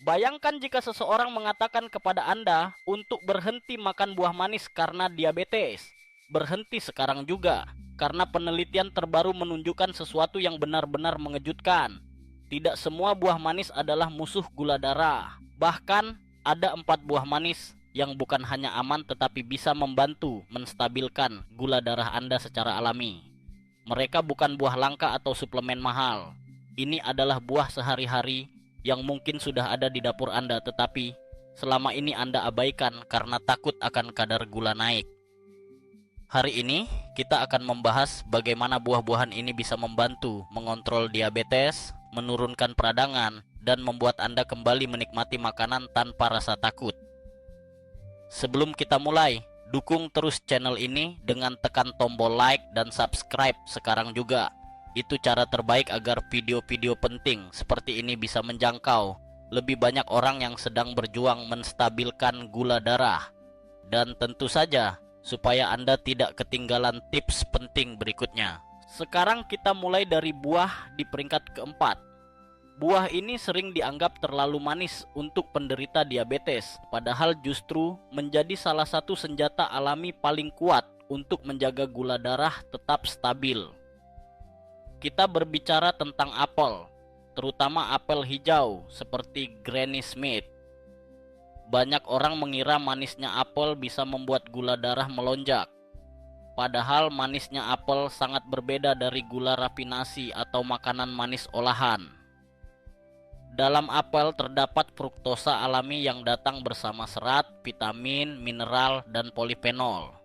Bayangkan jika seseorang mengatakan kepada Anda untuk berhenti makan buah manis karena diabetes. Berhenti sekarang juga, karena penelitian terbaru menunjukkan sesuatu yang benar-benar mengejutkan. Tidak semua buah manis adalah musuh gula darah. Bahkan, ada 4 buah manis yang bukan hanya aman tetapi bisa membantu menstabilkan gula darah Anda secara alami. Mereka bukan buah langka atau suplemen mahal. Ini adalah buah sehari-hari yang mungkin sudah ada di dapur Anda, tetapi selama ini Anda abaikan karena takut akan kadar gula naik. Hari ini kita akan membahas bagaimana buah-buahan ini bisa membantu mengontrol diabetes, menurunkan peradangan, dan membuat Anda kembali menikmati makanan tanpa rasa takut. Sebelum kita mulai, dukung terus channel ini dengan tekan tombol like dan subscribe sekarang juga. Itu cara terbaik agar video-video penting seperti ini bisa menjangkau lebih banyak orang yang sedang berjuang menstabilkan gula darah. Dan tentu saja, supaya Anda tidak ketinggalan tips penting berikutnya. Sekarang kita mulai dari buah di peringkat keempat. Buah ini sering dianggap terlalu manis untuk penderita diabetes, padahal justru menjadi salah satu senjata alami paling kuat untuk menjaga gula darah tetap stabil. Kita berbicara tentang apel, terutama apel hijau seperti Granny Smith. Banyak orang mengira manisnya apel bisa membuat gula darah melonjak. Padahal manisnya apel sangat berbeda dari gula rafinasi atau makanan manis olahan. Dalam apel terdapat fruktosa alami yang datang bersama serat, vitamin, mineral, dan polifenol.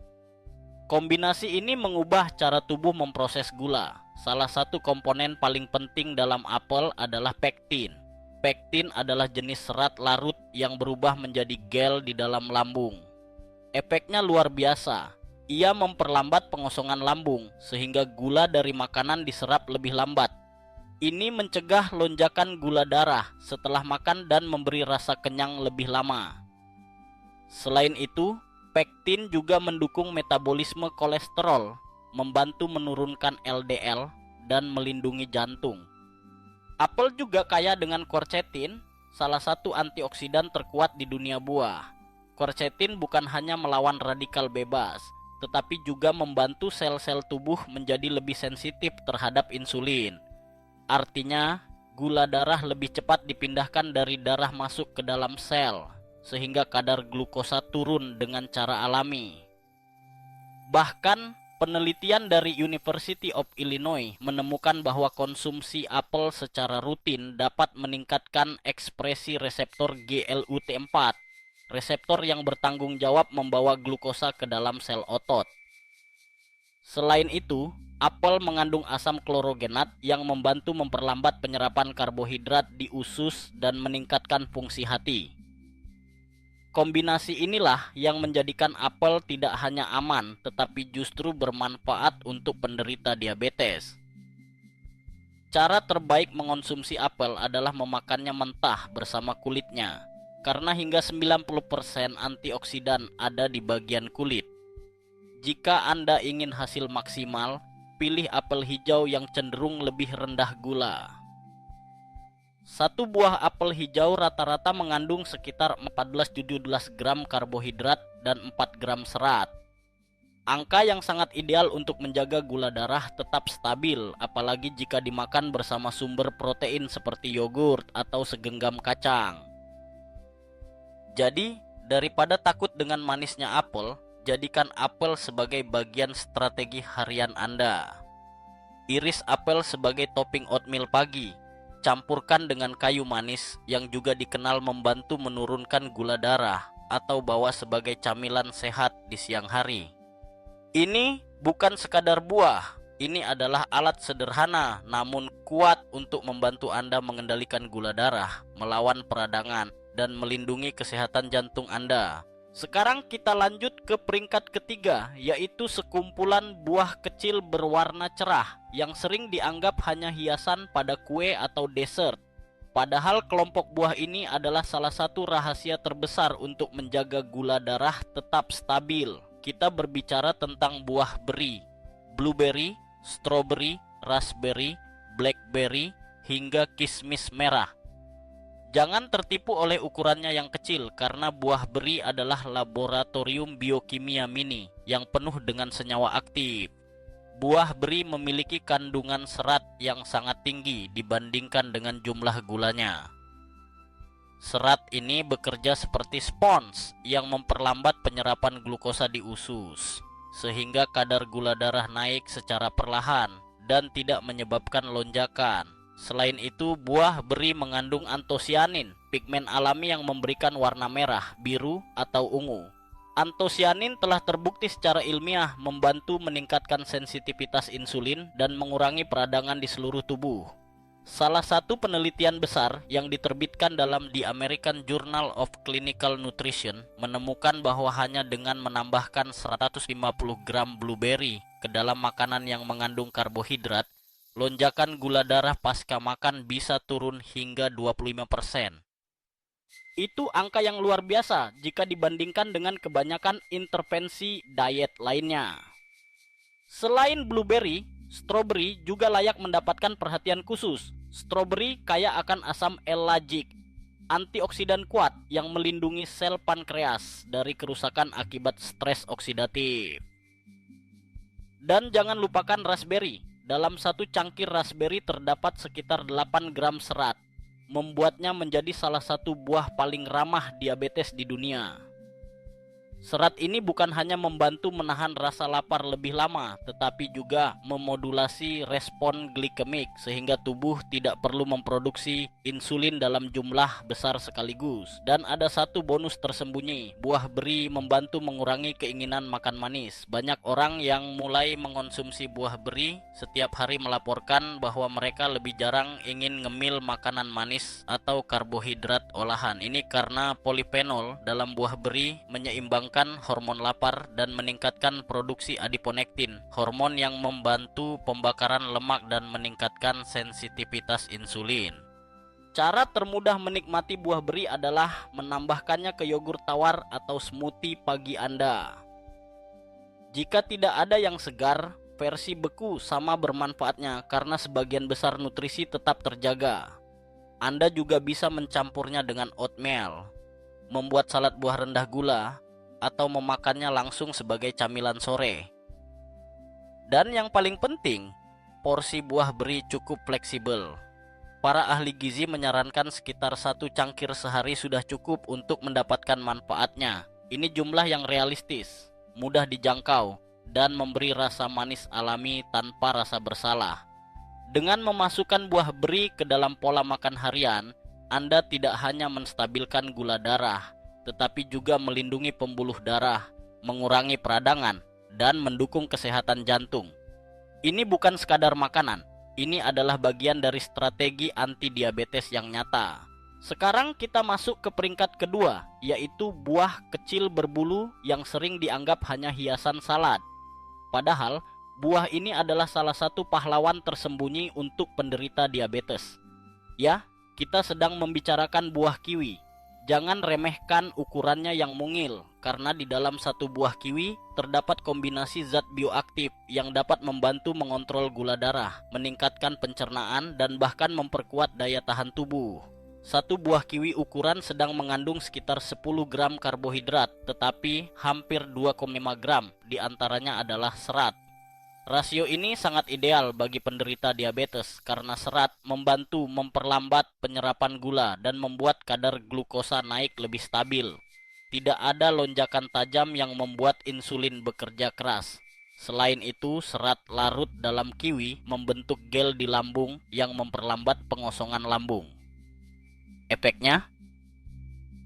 Kombinasi ini mengubah cara tubuh memproses gula. Salah satu komponen paling penting dalam apel adalah pektin. Pektin adalah jenis serat larut yang berubah menjadi gel di dalam lambung. Efeknya luar biasa. Ia memperlambat pengosongan lambung sehingga gula dari makanan diserap lebih lambat. Ini mencegah lonjakan gula darah setelah makan dan memberi rasa kenyang lebih lama. Selain itu, pektin juga mendukung metabolisme kolesterol, membantu menurunkan LDL, dan melindungi jantung. Apel juga kaya dengan quercetin, salah satu antioksidan terkuat di dunia buah. Quercetin bukan hanya melawan radikal bebas, tetapi juga membantu sel-sel tubuh menjadi lebih sensitif terhadap insulin. Artinya, gula darah lebih cepat dipindahkan dari darah masuk ke dalam sel, sehingga kadar glukosa turun dengan cara alami. Bahkan, penelitian dari University of Illinois menemukan bahwa konsumsi apel secara rutin dapat meningkatkan ekspresi reseptor GLUT4, reseptor yang bertanggung jawab membawa glukosa ke dalam sel otot. Selain itu, apel mengandung asam klorogenat yang membantu memperlambat penyerapan karbohidrat di usus dan meningkatkan fungsi hati. Kombinasi inilah yang menjadikan apel tidak hanya aman, tetapi justru bermanfaat untuk penderita diabetes. Cara terbaik mengonsumsi apel adalah memakannya mentah bersama kulitnya, karena hingga 90% antioksidan ada di bagian kulit. Jika Anda ingin hasil maksimal, pilih apel hijau yang cenderung lebih rendah gula. Satu buah apel hijau rata-rata mengandung sekitar 14-17 gram karbohidrat dan 4 gram serat. Angka yang sangat ideal untuk menjaga gula darah tetap stabil, apalagi jika dimakan bersama sumber protein seperti yogurt atau segenggam kacang. Jadi, daripada takut dengan manisnya apel, jadikan apel sebagai bagian strategi harian Anda. Iris apel sebagai topping oatmeal pagi. Campurkan dengan kayu manis yang juga dikenal membantu menurunkan gula darah, atau bawa sebagai camilan sehat di siang hari. Ini bukan sekadar buah. Ini adalah alat sederhana namun kuat untuk membantu Anda mengendalikan gula darah, melawan peradangan, dan melindungi kesehatan jantung Anda. Sekarang kita lanjut ke peringkat ketiga, yaitu sekumpulan buah kecil berwarna cerah yang sering dianggap hanya hiasan pada kue atau dessert. Padahal kelompok buah ini adalah salah satu rahasia terbesar untuk menjaga gula darah tetap stabil. Kita berbicara tentang buah beri, blueberry, strawberry, raspberry, blackberry, hingga kismis merah. Jangan tertipu oleh ukurannya yang kecil karena buah beri adalah laboratorium biokimia mini yang penuh dengan senyawa aktif. Buah beri memiliki kandungan serat yang sangat tinggi dibandingkan dengan jumlah gulanya. Serat ini bekerja seperti spons yang memperlambat penyerapan glukosa di usus, sehingga kadar gula darah naik secara perlahan dan tidak menyebabkan lonjakan. Selain itu, buah beri mengandung antosianin, pigmen alami yang memberikan warna merah, biru, atau ungu. Antosianin telah terbukti secara ilmiah membantu meningkatkan sensitivitas insulin dan mengurangi peradangan di seluruh tubuh. Salah satu penelitian besar yang diterbitkan dalam The American Journal of Clinical Nutrition menemukan bahwa hanya dengan menambahkan 150 gram blueberry ke dalam makanan yang mengandung karbohidrat, lonjakan gula darah pasca makan bisa turun hingga 25%. Itu angka yang luar biasa jika dibandingkan dengan kebanyakan intervensi diet lainnya. Selain blueberry, strawberry juga layak mendapatkan perhatian khusus. Strawberry kaya akan asam L-lajik, antioksidan kuat yang melindungi sel pankreas dari kerusakan akibat stres oksidatif. Dan jangan lupakan raspberry. Dalam satu cangkir raspberry terdapat sekitar 8 gram serat, membuatnya menjadi salah satu buah paling ramah diabetes di dunia. Serat ini bukan hanya membantu menahan rasa lapar lebih lama, tetapi juga memodulasi respon glikemik sehingga tubuh tidak perlu memproduksi insulin dalam jumlah besar sekaligus. Dan ada satu bonus tersembunyi, buah beri membantu mengurangi keinginan makan manis. Banyak orang yang mulai mengonsumsi buah beri setiap hari melaporkan bahwa mereka lebih jarang ingin ngemil makanan manis atau karbohidrat olahan. Ini karena polifenol dalam buah beri menyeimbangkan hormon lapar dan meningkatkan produksi adiponektin, hormon yang membantu pembakaran lemak dan meningkatkan sensitivitas insulin. Cara termudah menikmati buah beri adalah menambahkannya ke yogurt tawar atau smoothie pagi Anda. Jika tidak ada yang segar, versi beku sama bermanfaatnya karena sebagian besar nutrisi tetap terjaga. Anda juga bisa mencampurnya dengan oatmeal, membuat salad buah rendah gula, atau memakannya langsung sebagai camilan sore. Dan yang paling penting, porsi buah beri cukup fleksibel. Para ahli gizi menyarankan sekitar 1 cangkir sehari sudah cukup untuk mendapatkan manfaatnya. Ini jumlah yang realistis, mudah dijangkau, dan memberi rasa manis alami tanpa rasa bersalah. Dengan memasukkan buah beri ke dalam pola makan harian, Anda tidak hanya menstabilkan gula darah, tetapi juga melindungi pembuluh darah, mengurangi peradangan, dan mendukung kesehatan jantung. Ini bukan sekadar makanan, ini adalah bagian dari strategi anti-diabetes yang nyata. Sekarang kita masuk ke peringkat kedua, yaitu buah kecil berbulu yang sering dianggap hanya hiasan salad. Padahal, buah ini adalah salah satu pahlawan tersembunyi untuk penderita diabetes. Ya, kita sedang membicarakan buah kiwi. Jangan remehkan ukurannya yang mungil, karena di dalam satu buah kiwi terdapat kombinasi zat bioaktif yang dapat membantu mengontrol gula darah, meningkatkan pencernaan, dan bahkan memperkuat daya tahan tubuh. Satu buah kiwi ukuran sedang mengandung sekitar 10 gram karbohidrat, tetapi hampir 2,5 gram diantaranya adalah serat. Rasio ini sangat ideal bagi penderita diabetes karena serat membantu memperlambat penyerapan gula dan membuat kadar glukosa naik lebih stabil. Tidak ada lonjakan tajam yang membuat insulin bekerja keras. Selain itu, serat larut dalam kiwi membentuk gel di lambung yang memperlambat pengosongan lambung. Efeknya,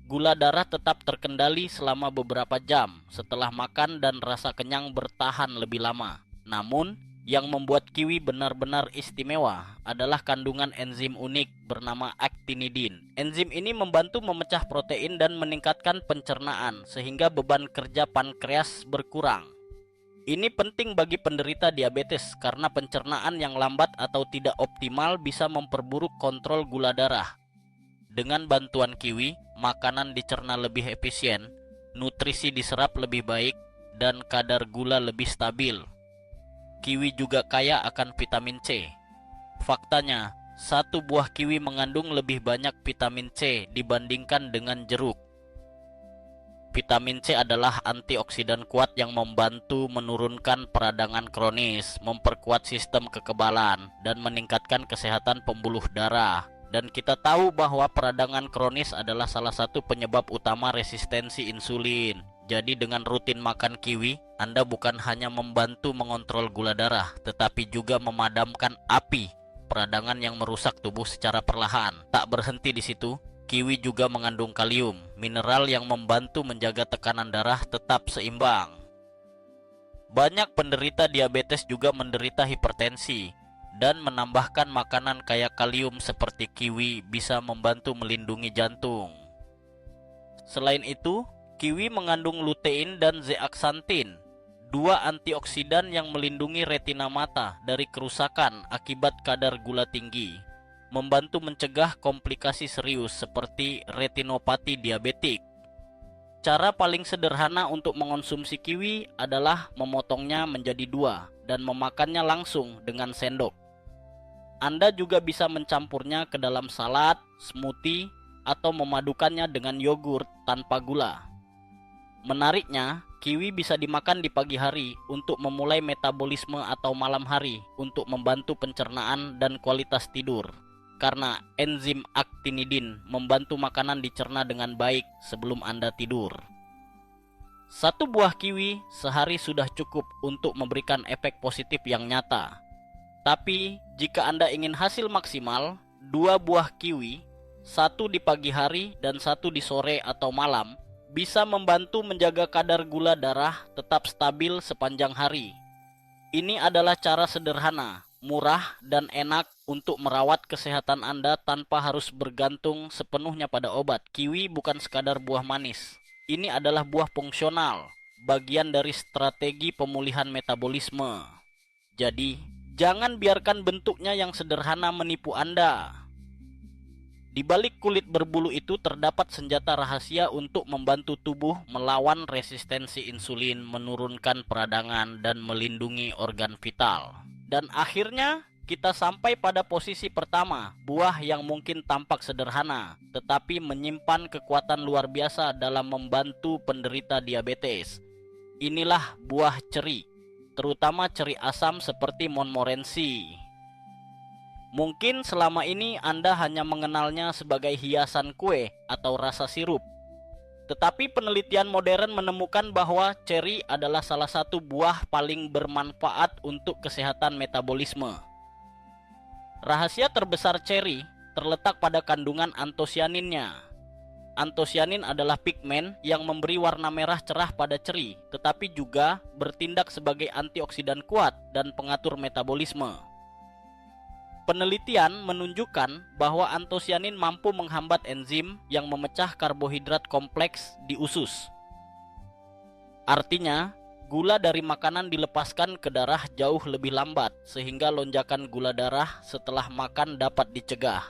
gula darah tetap terkendali selama beberapa jam setelah makan dan rasa kenyang bertahan lebih lama. Namun, yang membuat kiwi benar-benar istimewa adalah kandungan enzim unik bernama actinidin. Enzim ini membantu memecah protein dan meningkatkan pencernaan sehingga beban kerja pankreas berkurang. Ini penting bagi penderita diabetes karena pencernaan yang lambat atau tidak optimal bisa memperburuk kontrol gula darah. Dengan bantuan kiwi, makanan dicerna lebih efisien, nutrisi diserap lebih baik, dan kadar gula lebih stabil. Kiwi juga kaya akan vitamin C. Faktanya, Satu buah kiwi mengandung lebih banyak vitamin C dibandingkan dengan jeruk. Vitamin C adalah antioksidan kuat yang membantu menurunkan peradangan kronis, memperkuat sistem kekebalan, dan meningkatkan kesehatan pembuluh darah. Dan kita tahu bahwa peradangan kronis adalah salah satu penyebab utama resistensi insulin. Jadi dengan rutin makan kiwi, Anda bukan hanya membantu mengontrol gula darah, tetapi juga memadamkan api peradangan yang merusak tubuh secara perlahan. Tak berhenti di situ, kiwi juga mengandung kalium, mineral yang membantu menjaga tekanan darah tetap seimbang. Banyak penderita diabetes juga menderita hipertensi, dan menambahkan makanan kaya kalium seperti kiwi bisa membantu melindungi jantung. Selain itu, kiwi mengandung lutein dan zeaxanthin, dua antioksidan yang melindungi retina mata dari kerusakan akibat kadar gula tinggi, membantu mencegah komplikasi serius seperti retinopati diabetik. Cara paling sederhana untuk mengonsumsi kiwi adalah memotongnya menjadi dua dan memakannya langsung dengan sendok. Anda juga bisa mencampurnya ke dalam salad, smoothie, atau memadukannya dengan yogurt tanpa gula. Menariknya, kiwi bisa dimakan di pagi hari untuk memulai metabolisme atau malam hari untuk membantu pencernaan dan kualitas tidur. Karena enzim actinidin membantu makanan dicerna dengan baik sebelum Anda tidur. Satu buah kiwi sehari sudah cukup untuk memberikan efek positif yang nyata. Tapi, jika Anda ingin hasil maksimal, 2 buah kiwi, satu di pagi hari dan satu di sore atau malam, bisa membantu menjaga kadar gula darah tetap stabil sepanjang hari. Ini adalah cara sederhana, murah, dan enak untuk merawat kesehatan Anda tanpa harus bergantung sepenuhnya pada obat. Kiwi bukan sekadar buah manis. Ini adalah buah fungsional, bagian dari strategi pemulihan metabolisme. Jadi, jangan biarkan bentuknya yang sederhana menipu Anda. Di balik kulit berbulu itu terdapat senjata rahasia untuk membantu tubuh melawan resistensi insulin, menurunkan peradangan, dan melindungi organ vital. Dan akhirnya, kita sampai pada posisi pertama, buah yang mungkin tampak sederhana, tetapi menyimpan kekuatan luar biasa dalam membantu penderita diabetes. Inilah buah ceri, terutama ceri asam seperti Montmorency. Mungkin selama ini Anda hanya mengenalnya sebagai hiasan kue atau rasa sirup. Tetapi penelitian modern menemukan bahwa ceri adalah salah satu buah paling bermanfaat untuk kesehatan metabolisme. Rahasia terbesar ceri terletak pada kandungan antosianinnya. Antosianin adalah pigmen yang memberi warna merah cerah pada ceri, tetapi juga bertindak sebagai antioksidan kuat dan pengatur metabolisme. Penelitian menunjukkan bahwa antosianin mampu menghambat enzim yang memecah karbohidrat kompleks di usus. Artinya, gula dari makanan dilepaskan ke darah jauh lebih lambat, sehingga lonjakan gula darah setelah makan dapat dicegah.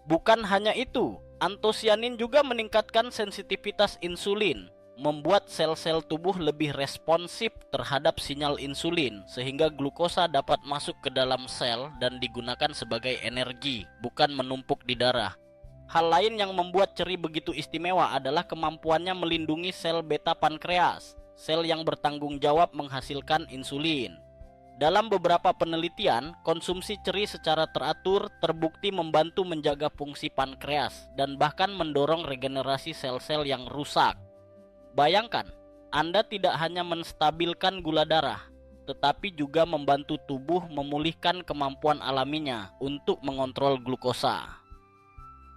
Bukan hanya itu, antosianin juga meningkatkan sensitivitas insulin, membuat sel-sel tubuh lebih responsif terhadap sinyal insulin, sehingga glukosa dapat masuk ke dalam sel dan digunakan sebagai energi, bukan menumpuk di darah. Hal lain yang membuat ceri begitu istimewa adalah kemampuannya melindungi sel beta pankreas, sel yang bertanggung jawab menghasilkan insulin. Dalam beberapa penelitian, konsumsi ceri secara teratur terbukti membantu menjaga fungsi pankreas dan bahkan mendorong regenerasi sel-sel yang rusak. Bayangkan, Anda tidak hanya menstabilkan gula darah, tetapi juga membantu tubuh memulihkan kemampuan alaminya untuk mengontrol glukosa.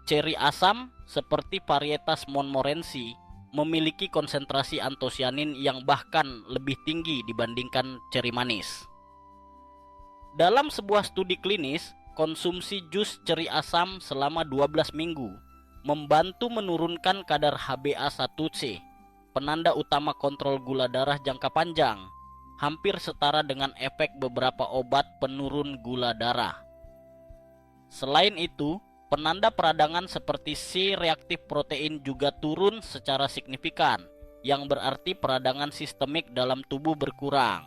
Ceri asam, seperti varietas Montmorency, memiliki konsentrasi antosianin yang bahkan lebih tinggi dibandingkan ceri manis. Dalam sebuah studi klinis, konsumsi jus ceri asam selama 12 minggu membantu menurunkan kadar HbA1c, penanda utama kontrol gula darah jangka panjang, hampir setara dengan efek beberapa obat penurun gula darah. Selain itu, penanda peradangan seperti C-reaktif protein juga turun secara signifikan, yang berarti peradangan sistemik dalam tubuh berkurang.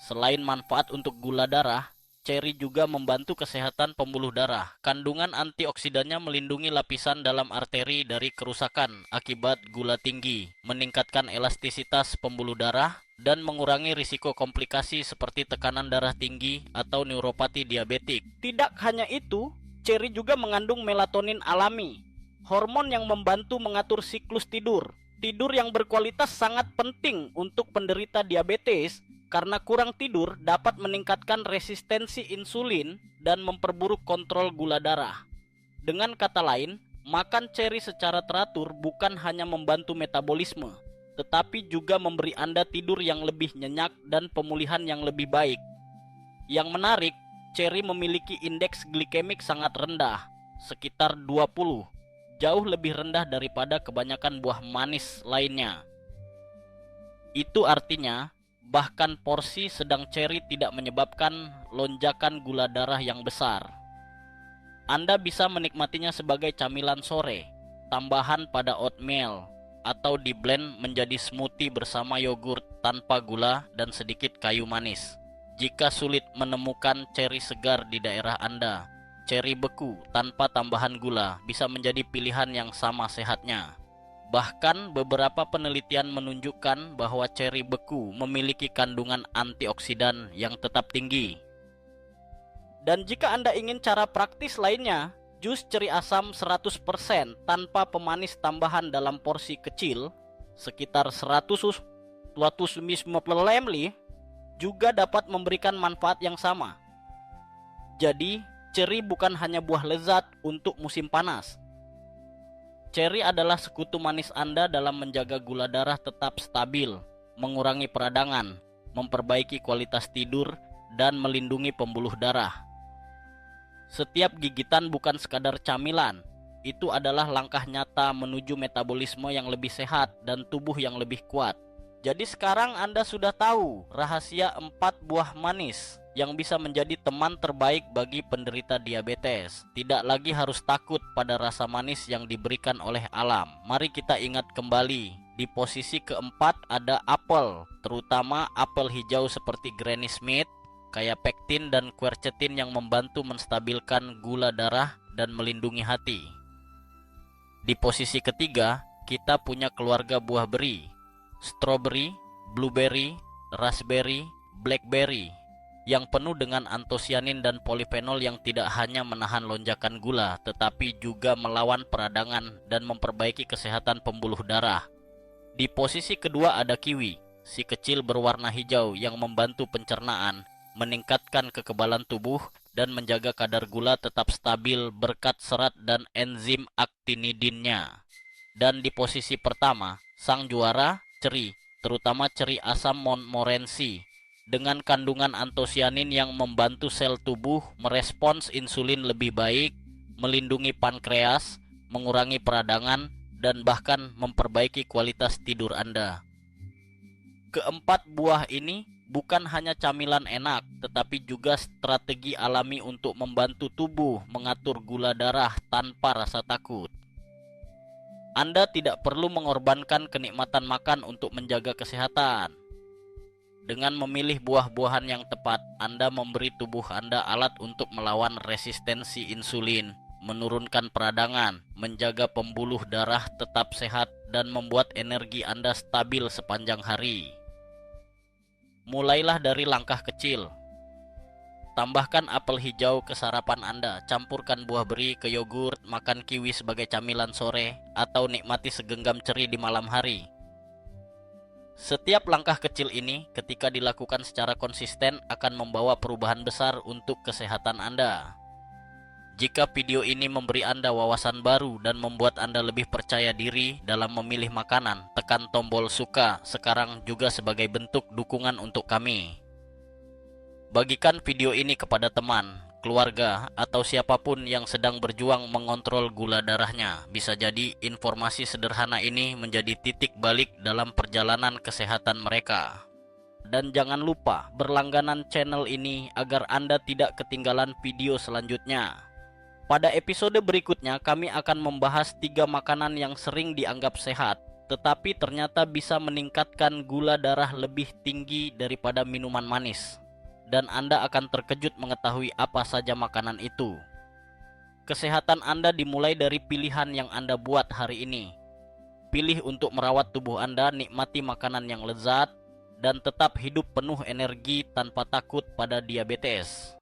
Selain manfaat untuk gula darah, Ceri juga membantu kesehatan pembuluh darah. Kandungan antioksidannya melindungi lapisan dalam arteri dari kerusakan akibat gula tinggi, meningkatkan elastisitas pembuluh darah, dan mengurangi risiko komplikasi seperti tekanan darah tinggi atau neuropati diabetik. Tidak hanya itu, ceri juga mengandung melatonin alami, hormon yang membantu mengatur siklus tidur. Tidur yang berkualitas sangat penting untuk penderita diabetes karena kurang tidur dapat meningkatkan resistensi insulin dan memperburuk kontrol gula darah. Dengan kata lain, makan ceri secara teratur bukan hanya membantu metabolisme, tetapi juga memberi Anda tidur yang lebih nyenyak dan pemulihan yang lebih baik. Yang menarik, ceri memiliki indeks glikemik sangat rendah, sekitar 20, jauh lebih rendah daripada kebanyakan buah manis lainnya. Itu artinya, bahkan porsi sedang ceri tidak menyebabkan lonjakan gula darah yang besar. Anda bisa menikmatinya sebagai camilan sore, tambahan pada oatmeal, atau diblend menjadi smoothie bersama yogurt tanpa gula dan sedikit kayu manis. Jika sulit menemukan ceri segar di daerah Anda, ceri beku tanpa tambahan gula bisa menjadi pilihan yang sama sehatnya. Bahkan beberapa penelitian menunjukkan bahwa ceri beku memiliki kandungan antioksidan yang tetap tinggi. Dan jika Anda ingin cara praktis lainnya, jus ceri asam 100% tanpa pemanis tambahan dalam porsi kecil, sekitar 100 ml, juga dapat memberikan manfaat yang sama. Jadi, ceri bukan hanya buah lezat untuk musim panas. Ceri adalah sekutu manis Anda dalam menjaga gula darah tetap stabil, mengurangi peradangan, memperbaiki kualitas tidur, dan melindungi pembuluh darah. Setiap gigitan bukan sekadar camilan, itu adalah langkah nyata menuju metabolisme yang lebih sehat dan tubuh yang lebih kuat. Jadi sekarang Anda sudah tahu rahasia 4 buah manis yang bisa menjadi teman terbaik bagi penderita diabetes. Tidak lagi harus takut pada rasa manis yang diberikan oleh alam. Mari kita ingat kembali, di posisi keempat ada apel, terutama apel hijau seperti Granny Smith, kaya pektin dan quercetin yang membantu menstabilkan gula darah dan melindungi hati. Di posisi ketiga, kita punya keluarga buah beri, strawberry, blueberry, raspberry, blackberry, yang penuh dengan antosianin dan polifenol yang tidak hanya menahan lonjakan gula, tetapi juga melawan peradangan dan memperbaiki kesehatan pembuluh darah. Di posisi kedua ada kiwi, si kecil berwarna hijau yang membantu pencernaan, meningkatkan kekebalan tubuh, dan menjaga kadar gula tetap stabil berkat serat dan enzim actinidinnya. Dan di posisi pertama, sang juara, ceri, terutama ceri asam Montmorency, dengan kandungan antosianin yang membantu sel tubuh merespons insulin lebih baik, melindungi pankreas, mengurangi peradangan, dan bahkan memperbaiki kualitas tidur Anda. Keempat buah ini bukan hanya camilan enak, tetapi juga strategi alami untuk membantu tubuh mengatur gula darah tanpa rasa takut. Anda tidak perlu mengorbankan kenikmatan makan untuk menjaga kesehatan. Dengan memilih buah-buahan yang tepat, Anda memberi tubuh Anda alat untuk melawan resistensi insulin, menurunkan peradangan, menjaga pembuluh darah tetap sehat, dan membuat energi Anda stabil sepanjang hari. Mulailah dari langkah kecil. Tambahkan apel hijau ke sarapan Anda, campurkan buah beri ke yogurt, makan kiwi sebagai camilan sore, atau nikmati segenggam ceri di malam hari. Setiap langkah kecil ini ketika dilakukan secara konsisten akan membawa perubahan besar untuk kesehatan Anda. Jika video ini memberi Anda wawasan baru dan membuat Anda lebih percaya diri dalam memilih makanan, tekan tombol suka sekarang juga sebagai bentuk dukungan untuk kami. Bagikan video ini kepada teman, keluarga, atau siapapun yang sedang berjuang mengontrol gula darahnya. Bisa jadi informasi sederhana ini menjadi titik balik dalam perjalanan kesehatan mereka. Dan jangan lupa berlangganan channel ini agar Anda tidak ketinggalan video selanjutnya. Pada episode berikutnya kami akan membahas 3 makanan yang sering dianggap sehat, tetapi ternyata bisa meningkatkan gula darah lebih tinggi daripada minuman manis. dan Anda akan terkejut mengetahui apa saja makanan itu. Kesehatan Anda dimulai dari pilihan yang Anda buat hari ini. Pilih untuk merawat tubuh Anda, nikmati makanan yang lezat, dan tetap hidup penuh energi tanpa takut pada diabetes.